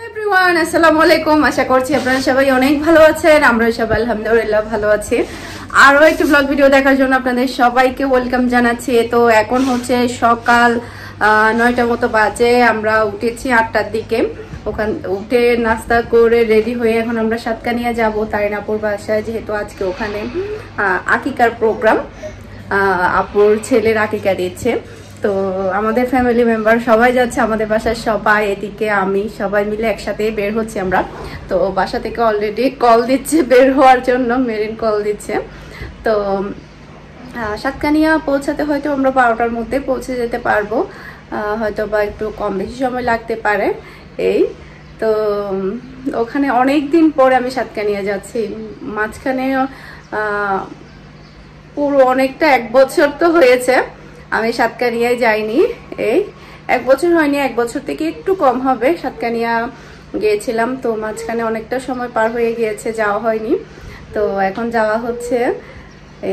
Everyone, আসসালামু আলাইকুম। আশা করছি আপনারা সবাই অনেক ভালো আছেন। আমরা সবাই আলহামদুলিল্লাহ ভালো আছি। আরও একটি ব্লগ ভিডিও দেখার জন্য আপনাদের সবাইকে ওয়েলকাম জানাচ্ছি। তো এখন হচ্ছে সকাল 9টার মতো বাজে। আমরা উঠেছি 8টার দিকে। ওখান উঠে নাস্তা করে রেডি হয়ে এখন আমরা সাতকানিয়া যাব তারিনাপুর বাসায়, যেহেতু আজকে ওখানে আকিকার প্রোগ্রাম। আপুর ছেলের আকিকা দিচ্ছে। তো আমাদের ফ্যামিলি মেম্বার সবাই যাচ্ছে, আমাদের বাসার সবাই, এদিকে আমি, সবাই মিলে একসাথে বের হচ্ছি আমরা। তো বাসা থেকে অলরেডি কল দিচ্ছে বের হওয়ার জন্য, মেরিন কল দিচ্ছে। তো সাতকানিয়া পৌঁছাতে হয়তো আমরা 12টার মধ্যে পৌঁছে যেতে পারবো, হয়তো বা একটু কম বেশি সময় লাগতে পারে। এই তো ওখানে অনেক দিন পরে আমি সাতকানিয়া যাচ্ছি। মাঝখানে পুরো অনেকটা 1 বছর তো হয়েছে আমি সাতকানিয়ায় যাইনি। এই 1 বছর হয়নি, 1 বছর থেকে একটু কম হবে সাতকানিয়া গিয়েছিলাম। তো মাঝখানে অনেকটা সময় পার হয়ে গিয়েছে, যাওয়া হয়নি। তো এখন যাওয়া হচ্ছে।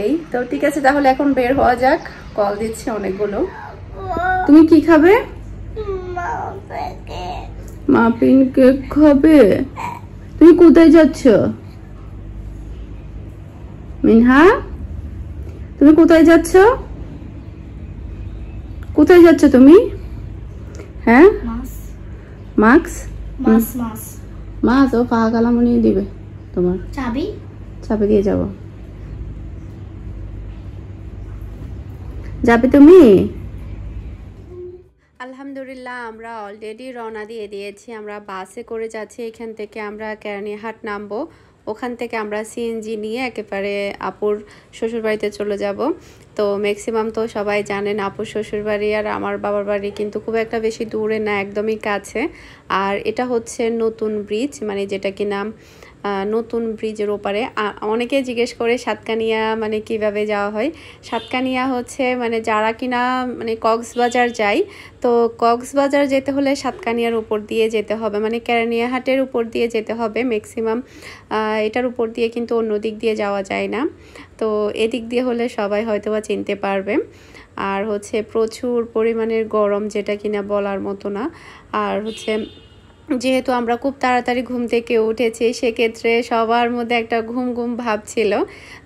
এই তো ঠিক আছে, তাহলে এখন বের হওয়া যাক। কল দিচ্ছে অনেকগুলো। তুমি কি খাবে? মাফিন কেক খাবে? তুমি কোথায় যাচ্ছ মিনহা? তুমি কোথায় যাচ্ছ? কোথায় যাচ্ছ তুমি? হ্যাঁ, মাছ মাছ ও পাহাকালামনি দিবে তোমার। চাবি চাবি দিয়ে যাব। যাবে তুমি? আলহামদুলিল্লাহ, আমরা অলরেডি রওনা দিয়ে দিয়েছি। আমরা বাসে করে যাচ্ছি। এখান থেকে আমরা কেরানীহাট নামবো। ওখান থেকে আমরা সিএনজি নিয়ে একেবারে আপুর শ্বশুরবাড়িতে চলে যাব। তো ম্যাক্সিমাম তো সবাই জানেন আপুর শ্বশুরবাড়ি আর আমার বাবার বাড়ি কিন্তু খুব একটা বেশি দূরে না, একদমই কাছে। আর এটা হচ্ছে নতুন ব্রিজ, মানে যেটা কিনা নতুন ব্রিজের ওপারে। অনেকে জিজ্ঞেস করে সাতকানিয়া মানে কিভাবে যাওয়া হয়। সাতকানিয়া হচ্ছে মানে যারা কিনা মানে কক্সবাজার যায়, তো কক্সবাজার যেতে হলে সাতকানিয়ার উপর দিয়ে যেতে হবে, মানে কেরানীহাটের উপর দিয়ে যেতে হবে ম্যাক্সিমাম। এটার উপর দিয়ে কিন্তু অন্য দিক দিয়ে যাওয়া যায় না। তো এদিক দিয়ে হলে সবাই হয়তোবা চিনতে পারবে। আর হচ্ছে প্রচুর পরিমাণের গরম, যেটা কিনা বলার মতো না। আর হচ্ছে যেহেতু আমরা খুব তাড়াতাড়ি ঘুম থেকে উঠেছি, সেক্ষেত্রে সবার মধ্যে একটা ঘুম ঘুম ভাব ছিল।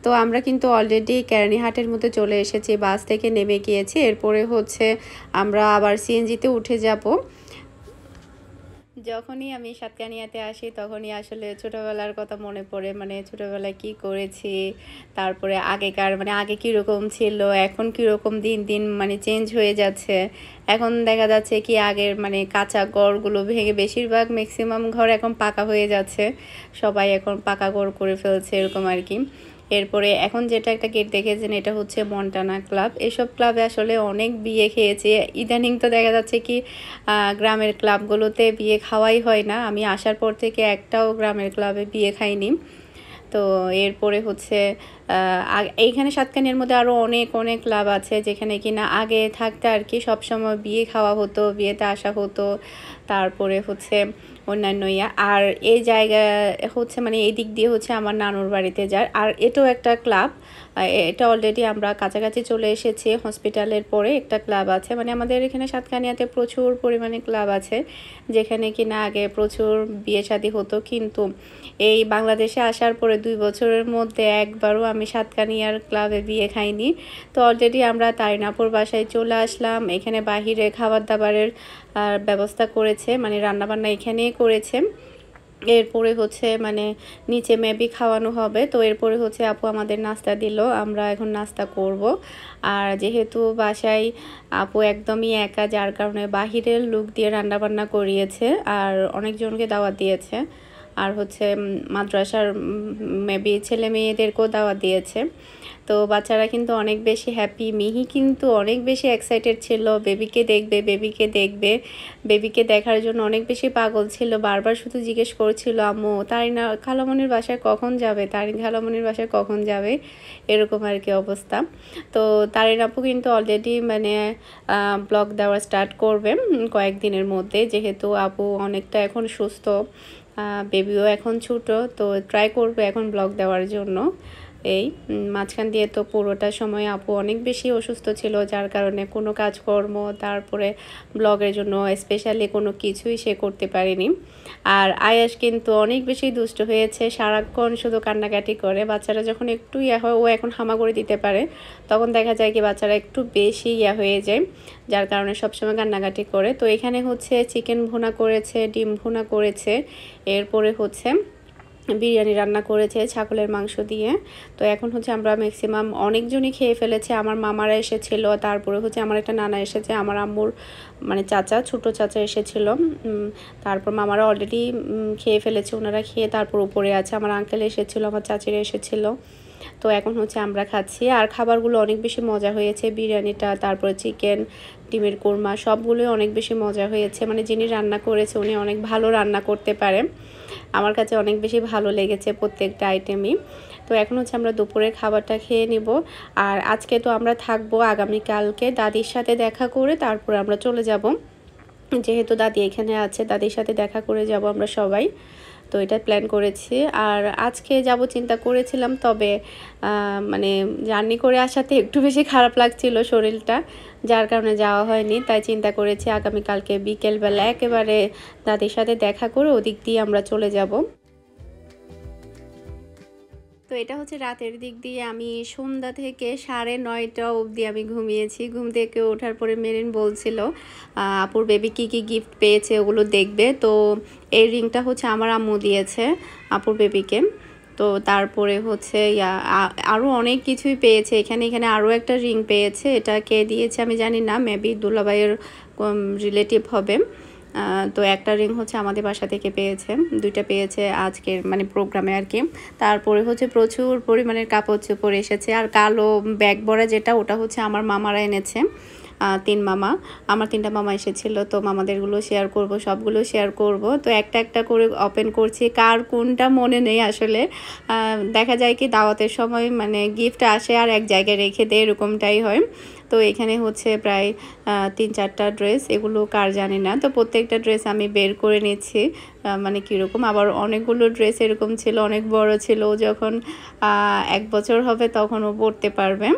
তো আমরা কিন্তু অলরেডি কেরানীহাটের মধ্যে চলে এসেছি, বাস থেকে নেমে গিয়েছি। এরপরে হচ্ছে আমরা আবার সিএনজিতে উঠে যাব। যখনই আমি সাতকানিয়াতে আসি তখনই আসলে ছোটোবেলার কথা মনে পড়ে, মানে ছোটোবেলায় কি করেছি, তারপরে আগেকার মানে আগে কীরকম ছিল, এখন কীরকম দিন দিন মানে চেঞ্জ হয়ে যাচ্ছে। এখন দেখা যাচ্ছে কি আগের মানে কাঁচা ঘরগুলো ভেঙে বেশিরভাগ ম্যাক্সিমাম ঘর এখন পাকা হয়ে যাচ্ছে, সবাই এখন পাকা ঘর করে ফেলছে এরকম আর কি। এরপরে এখন যেটা একটা গেট দেখেছেন, এটা হচ্ছে মন্টানা ক্লাব। এসব ক্লাবে আসলে অনেক বিয়ে খেয়েছি। ইদানিং তো দেখা যাচ্ছে কি গ্রামের ক্লাবগুলোতে বিয়ে খাওয়াই হয় না। আমি আসার পর থেকে একটাও গ্রামের ক্লাবে বিয়ে খাইনি। তো এরপরে হচ্ছে এইখানে সাতকানিয়ার মধ্যে আরও অনেক অনেক ক্লাব আছে, যেখানে কিনা আগে থাকতে আর কি সবসময় বিয়ে খাওয়া হতো, বিয়েতে আসা হতো। তারপরে হচ্ছে অন্যান্য আর এই জায়গা হচ্ছে মানে এই দিক দিয়ে হচ্ছে আমার নানুর বাড়িতে যায়। আর এটাও একটা ক্লাব, এটা অলরেডি আমরা কাছাকাছি চলে এসেছি। হসপিটালের পরে একটা ক্লাব আছে, মানে আমাদের এখানে সাতকানিয়াতে প্রচুর পরিমাণে ক্লাব আছে, যেখানে কিনা আগে প্রচুর বিয়ে শাদী হতো। কিন্তু এই বাংলাদেশে আসার পরে 2 বছরের মধ্যে একবারও আমি সাতকানিয়ার ক্লাবে বিয়ে খাইনি। তো অলরেডি আমরা তারিনাপুর বাসায় চলে আসলাম। এখানে বাহিরে খাবার দাবারের ব্যবস্থা করেছে, মানে রান্নাবান্না এখানেই করেছে। এরপরে হচ্ছে মানে নিচে মেবি খাওয়ানো হবে। তো এরপরে হচ্ছে আপু আমাদের নাস্তা দিল, আমরা এখন নাস্তা করব। আর যেহেতু বাসায় আপু একদমই একা, যার কারণে বাহিরের লোক দিয়ে রান্নাবান্না করিয়েছে আর অনেকজনকে দাওয়াত দিয়েছে। আর হচ্ছে মাদ্রাসার মেবি ছেলে মেয়েদেরকেও দাওয়াত দিয়েছে। তো বাচ্চারা কিন্তু অনেক বেশি হ্যাপি। মিহি কিন্তু অনেক বেশি এক্সাইটেড ছিল, বেবিকে দেখবে বেবিকে দেখবে, বেবিকে দেখার জন্য অনেক বেশি পাগল ছিল। বারবার শুধু জিজ্ঞেস করছিল আম্মু তারিনা খালামণির বাসায় কখন যাবে, তারিন খালামণির বাসায় কখন যাবে, এরকম আর কি অবস্থা। তো তারিন আপু কিন্তু অলরেডি মানে ব্লগ দেওয়া স্টার্ট করবে কয়েকদিনের মধ্যে, যেহেতু আপু অনেকটা এখন সুস্থ, বেবিও এখন ছোটো, তো ট্রাই করবে এখন ব্লগ দেওয়ার জন্য। এই মাঝখান দিয়ে তো পুরোটা সময় আপু অনেক বেশি অসুস্থ ছিল, যার কারণে কোনো কাজকর্ম তারপরে ব্লগের জন্য স্পেশালি কোনো কিছুই সে করতে পারেনি। আর আয়াস কিন্তু অনেক বেশি দুষ্ট হয়েছে, সারাক্ষণ শুধু কান্নাকাটি করে। বাচ্চারা যখন একটু হয়, ও এখন হামাগুড়ি দিতে পারে, তখন দেখা যায় কি বাচ্চারা একটু বেশি হয়ে যায়, যার কারণে সবসময় কান্নাকাটি করে। তো এখানে হচ্ছে চিকেন ভুনা করেছে, ডিম ভুনা করেছে, এরপরে হচ্ছে বিরিয়ানি রান্না করেছে ছাগলের মাংস দিয়ে। তো এখন হচ্ছে আমরা ম্যাক্সিমাম অনেকজনই খেয়ে ফেলেছে। আমার মামারা এসেছিল, তারপরে হচ্ছে আমার একটা নানা এসেছে, আমার আম্মুর মানে চাচা, ছোট চাচা এসেছিল। তারপর মামারা অলরেডি খেয়ে ফেলেছে, ওনারা খেয়ে তারপর উপরে আছে। আমার আঙ্কেল এসেছিলো, আমার চাচিরা এসেছিল। তো এখন হচ্ছে আমরা খাচ্ছি, আর খাবারগুলো অনেক বেশি মজা হয়েছে। বিরিয়ানিটা, তারপরে চিকেন, ডিমের কোরমা, সবগুলোই অনেক বেশি মজা হয়েছে। মানে যিনি রান্না করেছে উনি অনেক ভালো রান্না করতে পারে, আমার কাছে অনেক বেশি ভালো লেগেছে প্রত্যেকটা আইটেমই। তো এখন হচ্ছে আমরা দুপুরের খাবারটা খেয়ে নিব। আর আজকে তো আমরা থাকবো, আগামীকালকে দাদির সাথে দেখা করে তারপরে আমরা চলে যাব, যেহেতু দাদি এখানে আছে, দাদির সাথে দেখা করে যাব আমরা সবাই। তো এটা প্ল্যান করেছি। আর আজকে যাব চিন্তা করেছিলাম, তবে মানে জার্নি করে আসাতে একটু বেশি খারাপ লাগছিল শরীরটা, যার কারণে যাওয়া হয়নি। তাই চিন্তা করেছি আগামীকালকে বিকেলবেলা একেবারে দাদির সাথে দেখা করে ওদিক দিয়ে আমরা চলে যাব। তো এটা হচ্ছে রাতের দিক দিয়ে, আমি সন্ধ্যা থেকে 9:30 অবধি আমি ঘুমিয়েছি। ঘুম থেকে ওঠার পরে মেরিন বলছিল আপুর বেবি কি কি গিফট পেয়েছে ওগুলো দেখবে। তো এই রিংটা হচ্ছে আমার আম্মু দিয়েছে আপুর বেবিকে। তো তারপরে হচ্ছে আরও অনেক কিছুই পেয়েছে। এখানে আরও একটা রিং পেয়েছে, এটা কে দিয়েছে আমি জানি না, মেবি দুলাভাইয়ের রিলেটিভ হবে। তো একটা রিং হচ্ছে আমাদের বাসা থেকে পেয়েছে, দুইটা পেয়েছে আজকের মানে প্রোগ্রামে আর কি। তারপরে হচ্ছে প্রচুর পরিমাণের কাপড় চোপড় এসেছে। আর কালো ব্যাগ ভরা যেটা, ওটা হচ্ছে আমার মামারা এনেছে, 3 মামা, আমার 3টা মামা এসেছিল। তো মামাদেরগুলো শেয়ার করব, সবগুলো শেয়ার করব। তো একটা একটা করে ওপেন করছি, কার কোনটা মনে নেই আসলে। দেখা যায় কি দাওয়াতের সময় মানে গিফট আসে আর এক জায়গায় রেখে দেয়, এরকমটাই হয়। তো এখানে হচ্ছে প্রায় 3-4টা ড্রেস, এগুলো কার জানি না। তো প্রত্যেকটা ড্রেস আমি বের করে নিচ্ছি মানে কীরকম। আবার অনেকগুলো ড্রেস এরকম ছিল, অনেক বড় ছিল, যখন 1 বছর হবে তখন ও পরতে পারবে।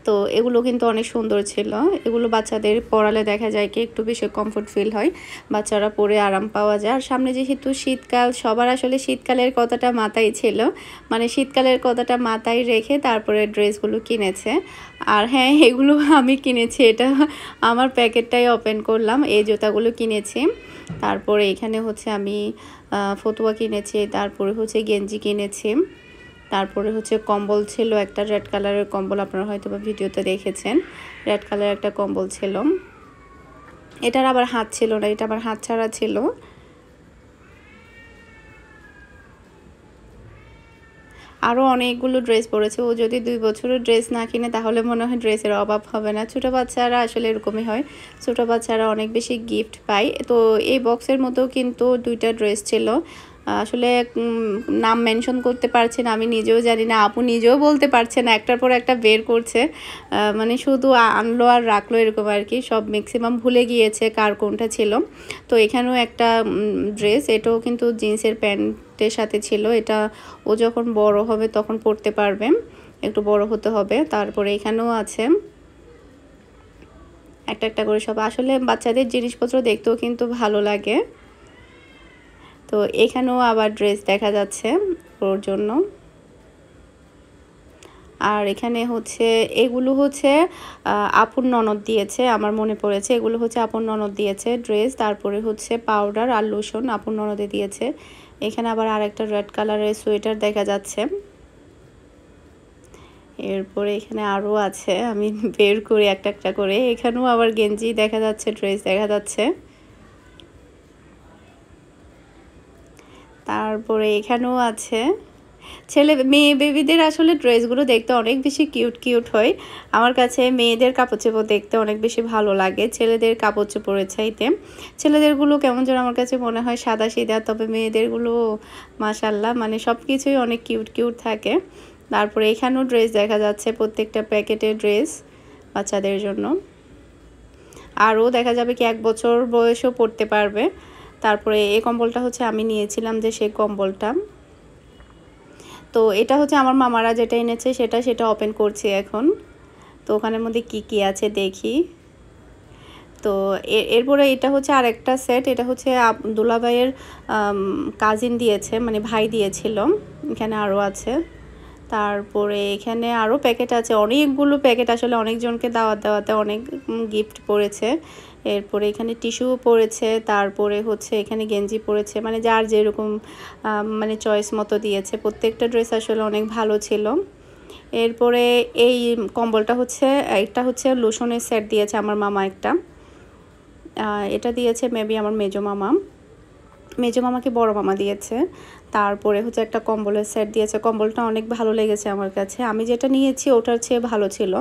তো এগুলো কিন্তু অনেক সুন্দর ছিল। এগুলো বাচ্চাদের পরালে দেখা যায় কি একটু বেশি কমফোর্ট ফিল হয়, বাচ্চারা পরে আরাম পাওয়া যায়। আর সামনে যেহেতু শীতকাল, সবার আসলে শীতকালের কথাটা মাথায় ছিল, মানে শীতকালের কথাটা মাথায় রেখে তারপরে ড্রেসগুলো কিনেছে। আর হ্যাঁ, এগুলো আমি কিনেছি, এটা আমার প্যাকেটটাই ওপেন করলাম। এই জুতাগুলো কিনেছি। তারপরে এখানে হচ্ছে আমি ফতুয়া কিনেছি, তারপরে হচ্ছে গেঞ্জি কিনেছি, তারপরে হচ্ছে কম্বল ছিল একটা, রেড কালারের কম্বল, আপনারা হয়তো বা ভিডিওতে দেখেছেন। রেড কালারের একটা কম্বল ছিল, এটার আবার হাত ছিল না, এটা আবার হাত ছাড়া ছিল। আরও অনেকগুলো ড্রেস পরেছে। ও যদি 2 বছরের ড্রেস না কিনে তাহলে মনে হয় ড্রেসের অভাব হবে না। ছোটো বাচ্চারা আসলে এরকমই হয়, ছোটো বাচ্চারা অনেক বেশি গিফট পায়। তো এই বক্সের মধ্যেও কিন্তু 2টা ড্রেস ছিল, আসলে নাম মেনশন করতে পারছি না, আমি নিজেও জানি না, আপু নিজেও বলতে পারছে না, একটার পর একটা বের করছে, মানে শুধু আনলো আর রাখলো এরকম আর কি। সব ম্যাক্সিমাম ভুলে গিয়েছে কার কোনটা ছিল। তো এখানেও একটা ড্রেস, এটাও কিন্তু জিন্সের প্যান্টের সাথে ছিল। এটা ও যখন বড় হবে তখন পরতে পারবে, একটু বড় হতে হবে। তারপরে এখানেও আছে একটা একটা করে সব। আসলে বাচ্চাদের জিনিসপত্র দেখতেও কিন্তু ভালো লাগে। তো এখানেও আবার ড্রেস দেখা যাচ্ছে ওর জন্য। আর এখানে হচ্ছে এগুলো হচ্ছে আপুর ননদ দিয়েছে, আমার মনে পড়েছে, এগুলো হচ্ছে আপুর ননদ দিয়েছে ড্রেস। তারপরে হচ্ছে পাউডার আর লোশন আপুর ননদে দিয়েছে। এখানে আবার আরেকটা রেড কালারের সোয়েটার দেখা যাচ্ছে। এরপরে এখানে আরও আছে, আমি বের করি একটা একটা করে। এখানেও আবার গেঞ্জি দেখা যাচ্ছে, ড্রেস দেখা যাচ্ছে। তারপরে এখানেও আছে। মেয়ে বেবিদের আসলে ড্রেসগুলো দেখতে অনেক বেশি কিউট কিউট হয়। আমার কাছে মেয়েদের কাপড় চোপড় দেখতে অনেক বেশি ভালো লাগে ছেলেদের কাপড় চোপড়ের চাইতে। ছেলেদেরগুলো কেমন যেন আমার কাছে মনে হয় সাদা সিধা, তবে মেয়েদেরগুলো মাশাল্লাহ মানে সব কিছুই অনেক কিউট কিউট থাকে। তারপরে এখানেও ড্রেস দেখা যাচ্ছে, প্রত্যেকটা প্যাকেটের ড্রেস বাচ্চাদের জন্য। আরও দেখা যাবে কি 1 বছর বয়সেও পরতে পারবে। তারপরে এই কম্বলটা হচ্ছে আমি নিয়েছিলাম যে সেই কম্বলটা। তো এটা হচ্ছে আমার মামারা যেটা এনেছে সেটা ওপেন করছি এখন। তো ওখানের মধ্যে কি কি আছে দেখি। তো এরপরে এটা হচ্ছে আরেকটা সেট, এটা হচ্ছে দুলাভাইয়ের কাজিন দিয়েছে, মানে ভাই দিয়েছিল। এখানে আরও আছে। তারপরে এখানে আরও প্যাকেট আছে, অনেকগুলো প্যাকেট, আসলে অনেকজনকে দেওয়াতে অনেক গিফট পড়েছে। এরপরে এখানে টিস্যুও পড়েছে, তারপরে হচ্ছে এখানে গেঞ্জি পড়েছে, মানে যার যেরকম মানে চয়েস মতো দিয়েছে। প্রত্যেকটা ড্রেস আসলে অনেক ভালো ছিল। এরপরে এই কম্বলটা হচ্ছে, এটা হচ্ছে লোশনের সেট দিয়েছে আমার মামা একটা। এটা দিয়েছে মেবি আমার মেজো মামাকে বড় মামা দিয়েছে। তারপরে হচ্ছে একটা কম্বলের সেট দিয়েছে। কম্বলটা অনেক ভালো লেগেছে আমার কাছে। আমি যেটা নিয়েছি ওটার চেয়ে ভালো ছিল।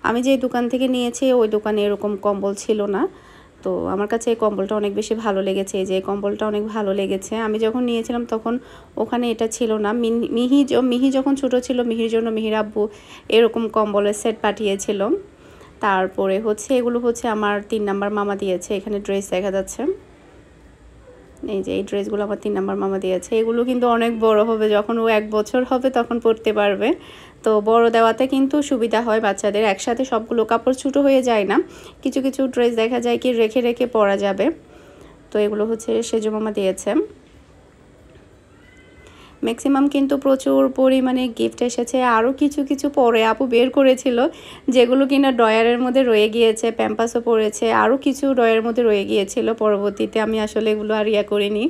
আমি যে দোকান থেকে নিয়েছি ওই দোকানে এরকম কম্বল ছিল না। তো আমার কাছে এই কম্বলটা অনেক বেশি ভালো লেগেছে। এই যে কম্বলটা অনেক ভালো লেগেছে। আমি যখন নিয়েছিলাম তখন ওখানে এটা ছিল না। মিহি যখন ছোট ছিল, মিহির জন্য মিহির আব্বু এরকম কম্বলের সেট পাঠিয়েছিল। তারপরে হচ্ছে এগুলো হচ্ছে আমার 3 নাম্বার মামা দিয়েছে। এখানে ড্রেস দেখা যাচ্ছে, এই যে এই ড্রেসগুলো আমার 3 নাম্বার মামা দিয়েছে। এগুলো কিন্তু অনেক বড় হবে, যখন ও 1 বছর হবে তখন পরতে পারবে। তো বড় দেওয়াতে কিন্তু সুবিধা হয় বাচ্চাদের, একসাথে সবগুলো কাপড় ছোটো হয়ে যায় না। কিছু কিছু ড্রেস দেখা যায় কি রেখে রেখে পরা যাবে। তো এগুলো হচ্ছে সেজো মামা দিয়েছে। ম্যাক্সিমাম কিন্তু প্রচুর পরিমাণে গিফট এসেছে। আরও কিছু কিছু পরে আপু বের করেছিল, যেগুলো কিনা ড্রয়ারের মধ্যে রয়ে গিয়েছে। প্যাম্পাসও পড়েছে, আরও কিছু ড্রয়ারের মধ্যে রয়ে গিয়েছিল। পরবর্তীতে আমি আসলে এগুলো আর করিনি,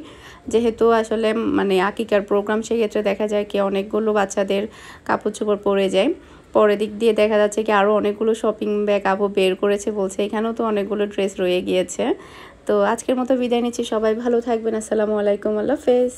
যেহেতু আসলে মানে আকিকার প্রোগ্রাম, সেক্ষেত্রে দেখা যায় কি অনেকগুলো বাচ্চাদের কাপড় চোপড় পরে যায়। পরের দিক দিয়ে দেখা যাচ্ছে কি আরও অনেকগুলো শপিং ব্যাগ আপু বের করেছে, বলছে এখানেও তো অনেকগুলো ড্রেস রয়ে গিয়েছে। তো আজকের মতো বিদায় নিচ্ছি, সবাই ভালো থাকবেন। আসসালামু আলাইকুম, আল্লাহ হাফেজ।